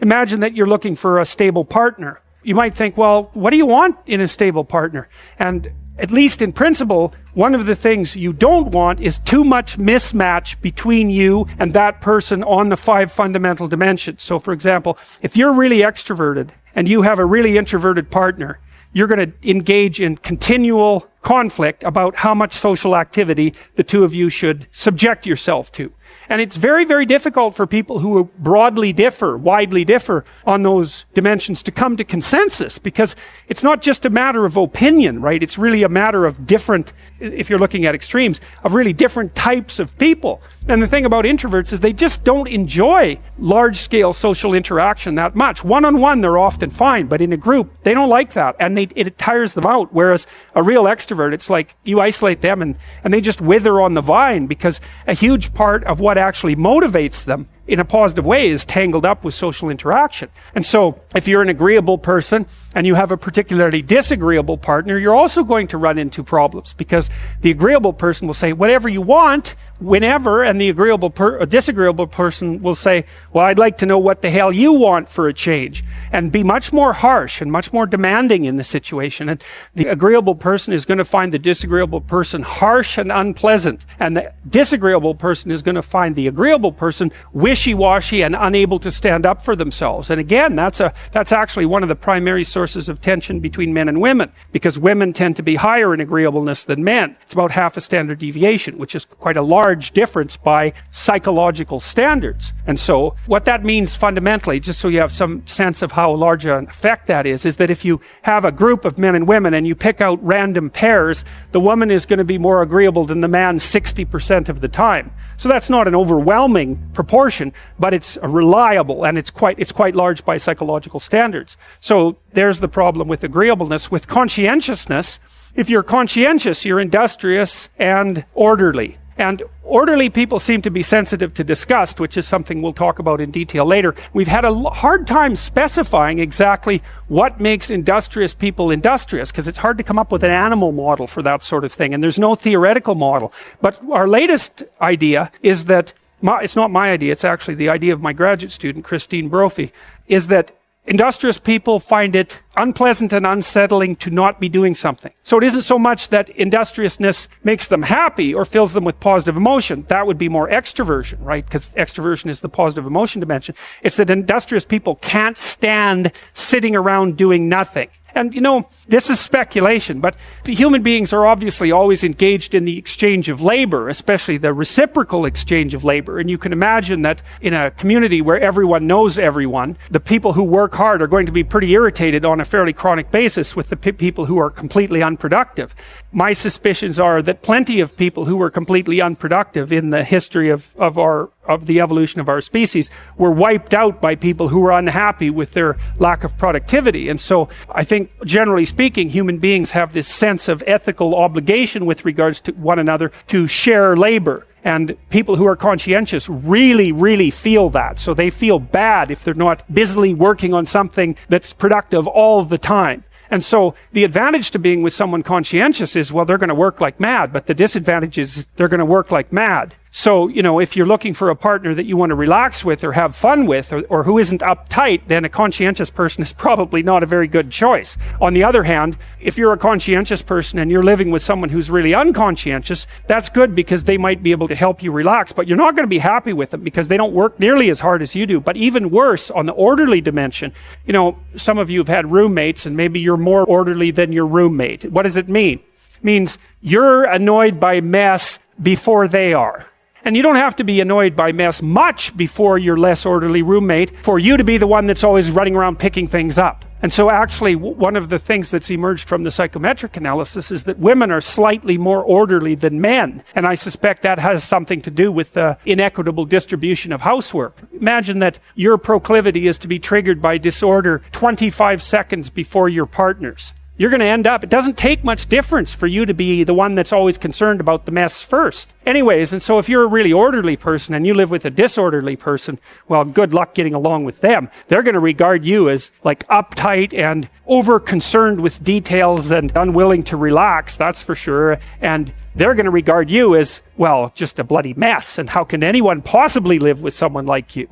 imagine that you're looking for a stable partner. You might think, well, what do you want in a stable partner? And at least in principle, one of the things you don't want is too much mismatch between you and that person on the 5 fundamental dimensions. So for example, if you're really extroverted and you have a really introverted partner, you're going to engage in continual conflict about how much social activity the two of you should subject yourself to. And it's very, very difficult for people who widely differ on those dimensions to come to consensus, because it's not just a matter of opinion, right? It's really a matter of different, if you're looking at extremes, of really different types of people. And the thing about introverts is they just don't enjoy large-scale social interaction that much. One-on-one, they're often fine, but in a group, they don't like that, and it tires them out. Whereas a real extrovert, it's like you isolate them and they just wither on the vine, because a huge part of what actually motivates them in a positive way is tangled up with social interaction. And so if you're an agreeable person and you have a particularly disagreeable partner, you're also going to run into problems, because the agreeable person will say whatever you want whenever, and the disagreeable person will say, well, I'd like to know what the hell you want for a change, and be much more harsh and much more demanding in the situation. And the agreeable person is going to find the disagreeable person harsh and unpleasant, and the disagreeable person is going to find the agreeable person wishy-washy and unable to stand up for themselves. And again, that's actually one of the primary sources of tension between men and women, because women tend to be higher in agreeableness than men. It's about half a standard deviation, which is quite a large difference by psychological standards. And so what that means fundamentally, just so you have some sense of how large an effect that is that if you have a group of men and women and you pick out random pairs, the woman is going to be more agreeable than the man 60% of the time. So that's not an overwhelming proportion, but it's reliable, and it's quite large by psychological standards. So there's the problem with agreeableness. With conscientiousness, if you're conscientious, you're industrious and orderly. And orderly people seem to be sensitive to disgust, which is something we'll talk about in detail later. We've had a hard time specifying exactly what makes industrious people industrious, because it's hard to come up with an animal model for that sort of thing, and there's no theoretical model. But our latest idea is that, it's not my idea, it's actually the idea of my graduate student, Christine Brophy, is that industrious people find it unpleasant and unsettling to not be doing something. So it isn't so much that industriousness makes them happy or fills them with positive emotion. That would be more extroversion, right? Because extroversion is the positive emotion dimension. It's that industrious people can't stand sitting around doing nothing. And, this is speculation, but human beings are obviously always engaged in the exchange of labor, especially the reciprocal exchange of labor. And you can imagine that in a community where everyone knows everyone, the people who work hard are going to be pretty irritated on a fairly chronic basis with the people who are completely unproductive. My suspicions are that plenty of people who were completely unproductive in the history of the evolution of our species were wiped out by people who were unhappy with their lack of productivity. And so I think, generally speaking, human beings have this sense of ethical obligation with regards to one another to share labor. And people who are conscientious really, really feel that. So they feel bad if they're not busily working on something that's productive all the time. And so the advantage to being with someone conscientious is, well, they're going to work like mad, but the disadvantage is they're going to work like mad. So, if you're looking for a partner that you want to relax with or have fun with, or who isn't uptight, then a conscientious person is probably not a very good choice. On the other hand, if you're a conscientious person and you're living with someone who's really unconscientious, that's good, because they might be able to help you relax, but you're not going to be happy with them because they don't work nearly as hard as you do. But even worse, on the orderly dimension, some of you have had roommates, and maybe you're more orderly than your roommate. What does it mean? It means you're annoyed by mess before they are. And you don't have to be annoyed by mess much before your less orderly roommate for you to be the one that's always running around picking things up. And so actually, one of the things that's emerged from the psychometric analysis is that women are slightly more orderly than men. And I suspect that has something to do with the inequitable distribution of housework. Imagine that your proclivity is to be triggered by disorder 25 seconds before your partner's. You're going to end up, it doesn't take much difference for you to be the one that's always concerned about the mess first. Anyways, and so if you're a really orderly person and you live with a disorderly person, well, good luck getting along with them. They're going to regard you as like uptight and over-concerned with details and unwilling to relax, that's for sure. And they're going to regard you as, well, just a bloody mess. And how can anyone possibly live with someone like you?